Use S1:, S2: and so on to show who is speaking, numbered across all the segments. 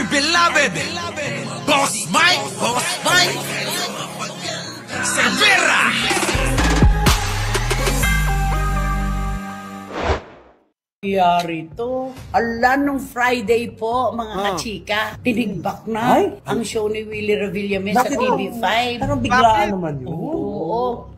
S1: my beloved Boss Mike, Severa.
S2: Yari to. Ala, nung Friday po, mga kachika, tinigbak na ang show ni Willie Revillame sa TV5.
S3: Parang biglaan naman yun.
S2: Oo.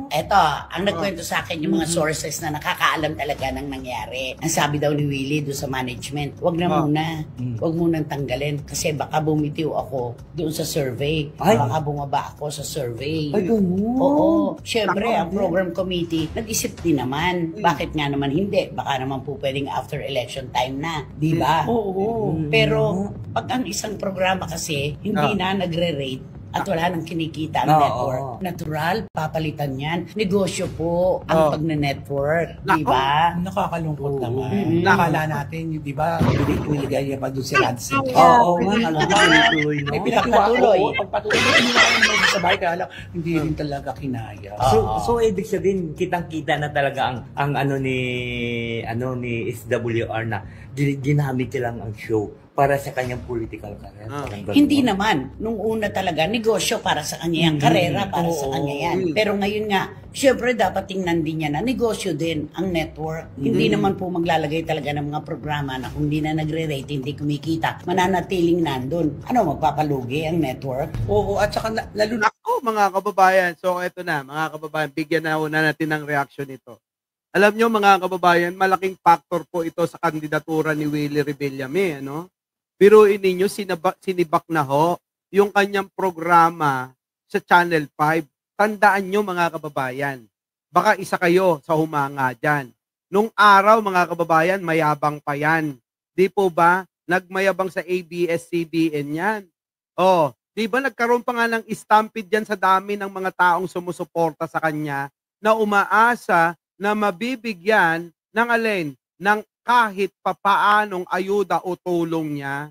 S2: Eto, ang nagkwento sa akin yung mga sources na nakakaalam talaga ng nangyari. Ang sabi daw ni Willie doon sa management, wag na muna. Wag munang tanggalin kasi baka bumitiw ako doon sa survey. Baka bumaba ako sa survey.
S3: Ay, ganun.
S2: Oo. Siyempre, ang program committee, nag-isip din naman. Bakit nga naman hindi? Baka naman po pwedeng after election time na. Di ba?
S3: Oo.
S2: Pero, pag ang isang programa kasi, hindi na nagre-rate, at wala nang kinikita ang network. Natural, papalitan yan. Negosyo po ang pag-network. Di ba?
S4: Nakakalungkot naman. Nakala natin, di ba, binigay niya pa doon si Ransom.
S3: Oo, tuloy-tuloy.
S4: May pinagpatuloy. Pagpatuloy, hindi na kami magsasabay, kaya lang, hindi rin talaga kinaya.
S3: So ibig sabihin, kitang-kita na talaga ang ano ni SWR na ginamit niya lang ang show para sa kanyang political career.
S2: Hindi naman. Nung una talaga, negosyo para sa kanya yan. Karera para sa kanya yan. Pero ngayon nga, syempre dapat tingnan din niya na negosyo din ang network. Hindi naman po maglalagay talaga ng mga programa na kung di na nagre-rate, hindi kumikita, mananatiling nandun. Ano, magpapalugi ang network?
S4: Oo, at saka lalo na
S5: Ako, mga kababayan, so eto na, mga kababayan, bigyan na natin ng reaction ito. Alam nyo, mga kababayan, malaking factor po ito sa kandidatura ni Willie Revillame, ano? Biruin ninyo, sinibak na ho yung kanyang programa sa Channel 5. Tandaan nyo, mga kababayan, baka isa kayo sa humanga dyan. Nung araw, mga kababayan, mayabang pa yan. Di po ba? Nagmayabang sa ABS-CBN yan. Di ba nagkaroon pa nga ng stampede dyan sa dami ng mga taong sumusuporta sa kanya na umaasa na mabibigyan ng alin, ng kahit papaanong ayuda o tulong niya.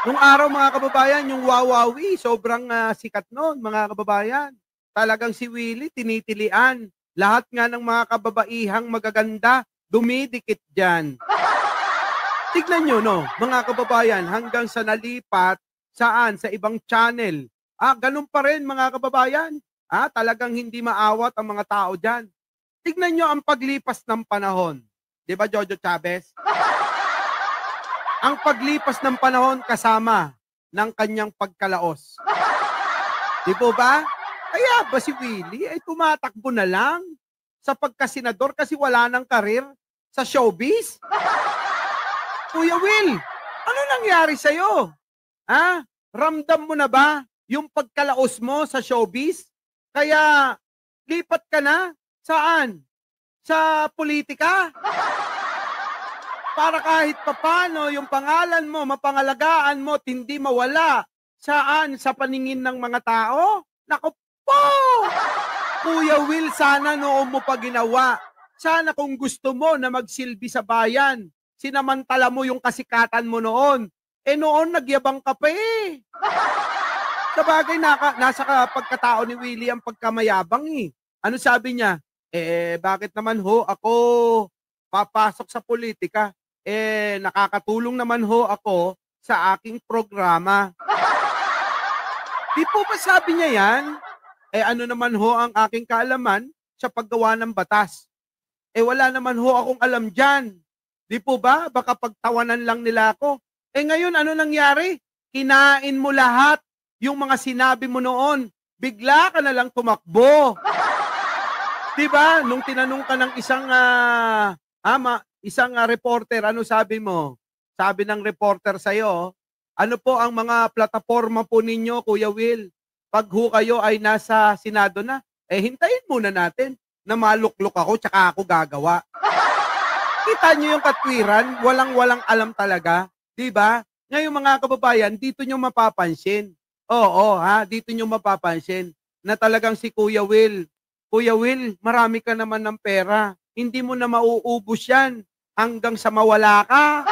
S5: Nung araw, mga kababayan, yung Wawawi, sobrang sikat noon, mga kababayan. Talagang si Willie, tinitilian. Lahat nga ng mga kababaihang magaganda, dumidikit dyan. Tignan nyo, no, mga kababayan, hanggang sa nalipat, saan? Sa ibang channel. Ganun pa rin, mga kababayan. Talagang hindi maawat ang mga tao dyan. Tignan nyo ang paglipas ng panahon. Di ba, Jojo Chavez? Ang paglipas ng panahon kasama ng kanyang pagkalaos. Di po ba? Kaya ba si Willie ay tumatakbo na lang sa pagkasenador kasi wala nang karir sa showbiz? Kuya Will, ano nangyari sa'yo? Ramdam mo na ba yung pagkalaos mo sa showbiz? Kaya lipat ka na? Saan? Sa politika? Para kahit papano yung pangalan mo, mapangalagaan mo, hindi mawala. Saan? Sa paningin ng mga tao? Naku po! Kuya Will, sana noon mo pa ginawa. Sana kung gusto mo na magsilbi sa bayan, sinamantala mo yung kasikatan mo noon. Noon nagyabang ka pa eh. Sabagay, nasa pagkatao ni Willie ang pagkamayabang eh. Ano sabi niya? Bakit naman ho ako papasok sa politika? Nakakatulong naman ho ako sa aking programa. Di po ba sabi niya yan? Ano naman ho ang aking kaalaman sa paggawa ng batas? Wala naman ho akong alam dyan. Di po ba? Baka pagtawanan lang nila ako. Ngayon, ano nangyari? Kinain mo lahat yung mga sinabi mo noon. Bigla ka na lang tumakbo. Diba? Nung tinanong ka ng isang reporter, ano sabi mo? Sabi ng reporter sa'yo, ano po ang mga plataforma po ninyo, Kuya Will? Pag ho kayo ay nasa Senado na, hintayin muna natin na maluklok ako tsaka ako gagawa. Kita nyo yung katwiran, walang alam talaga. Diba? Ngayon mga kababayan, dito nyo mapapansin. Dito nyo mapapansin na talagang si Kuya Will, marami ka naman ng pera. Hindi mo na mauubos yan hanggang sa mawala ka.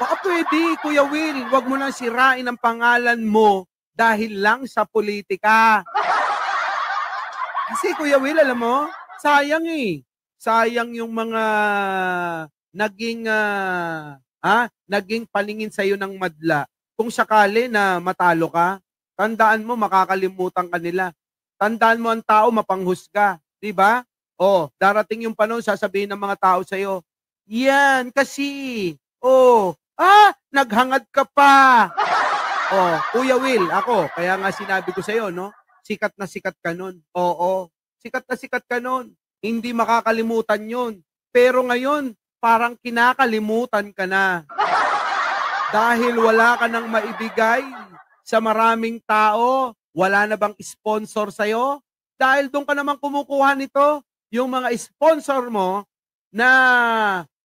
S5: Baka pwede, Kuya Will, wag mo nang sirain ang pangalan mo dahil lang sa politika. Kasi Kuya Will, alam mo, sayang eh. Sayang yung mga naging naging paningin sa'yo ng madla, kung sakali na matalo ka, tandaan mo, makakalimutan ka nila. Tandaan mo ang tao, mapanghusga. Diba? Darating yung panahon, sasabihin ng mga tao sa'yo, yan, kasi, naghangad ka pa. Kuya Will, ako, kaya nga sinabi ko sa'yo, no? Sikat na sikat ka nun. Oo, sikat na sikat ka nun. Hindi makakalimutan yun. Pero ngayon, parang kinakalimutan ka na. Dahil wala ka nang maibigay sa maraming tao, wala na bang sponsor sa'yo? Dahil doon ka naman kumukuha nito, yung mga sponsor mo na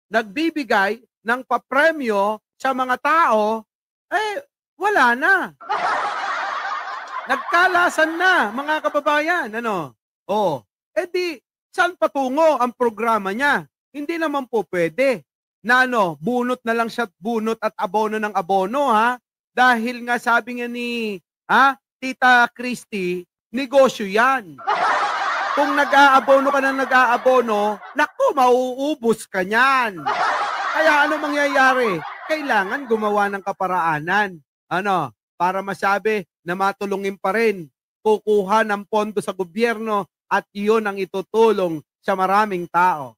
S5: nagbibigay ng papremyo sa mga tao, wala na. Nagkalasan na, mga kababayan. Di, saan patungo ang programa niya? Hindi naman po pwede na bunot na lang siya, bunot at abono ng abono, ha? Dahil nga sabi nga ni Tita Christy, negosyo yan. Kung nag-aabono ka na nag-aabono, naku, mauubos ka niyan. Kaya ano mangyayari? Kailangan gumawa ng kaparaanan. Para masabi na matulungin pa rin, kukuha ng pondo sa gobyerno at iyon ang itutulong sa maraming tao.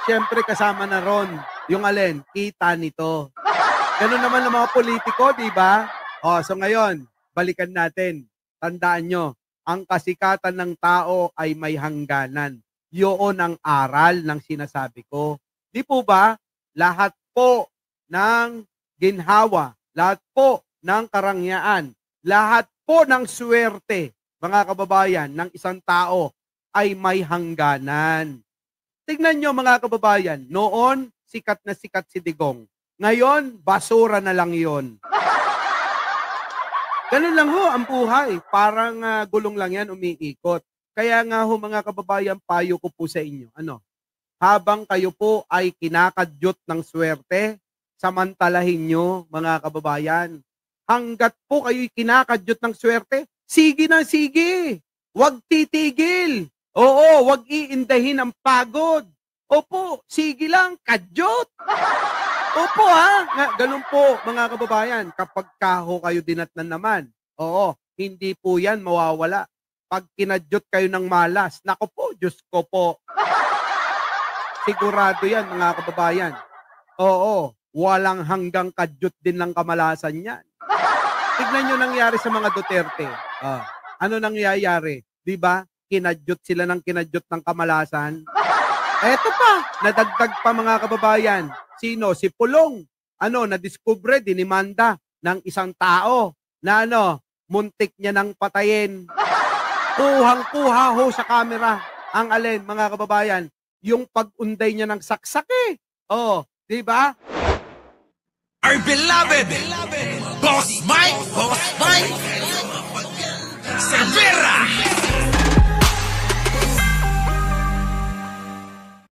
S5: Siyempre kasama na ron yung alin, kita nito. Ganun naman ang mga politiko, di ba? So ngayon, balikan natin. Tandaan nyo, ang kasikatan ng tao ay may hangganan. Yun ang aral ng sinasabi ko. Di po ba? Lahat po ng ginhawa, lahat po ng karangyaan, lahat po ng swerte, mga kababayan, ng isang tao ay may hangganan. Tignan nyo mga kababayan, noon sikat na sikat si Digong. Ngayon, basura na lang yon. Ganun lang ho ang buhay. Parang gulong lang yan, umiikot. Kaya nga ho mga kababayan, payo ko po sa inyo. Habang kayo po ay kinakadyot ng swerte, samantalahin nyo mga kababayan. Hanggat po kayo'y kinakadyot ng swerte, sige na sige. Huwag titigil. Oo, huwag iindahin ang pagod. Opo, sige lang, kadyot. Opo ganun po mga kababayan, kapag kaho kayo dinatnan naman, hindi po yan mawawala. Pag kinadyot kayo ng malas, nako po, Diyos ko po. Sigurado yan mga kababayan. Walang hanggang kadyot din ng kamalasan yan. Tignan nyo nangyari sa mga Duterte. Ano nangyayari? Diba? Kinadyot sila ng kinadyot ng kamalasan. Eto pa, nadagdag pa mga kababayan. Sino? Si Pulong. Nadiskubre, dinimanda ng isang tao na muntik niya nang patayin. Kuhang-kuha ho sa camera ang alin, mga kababayan, yung pag-unday niya ng saksak di ba?
S1: Our beloved Boss Mike,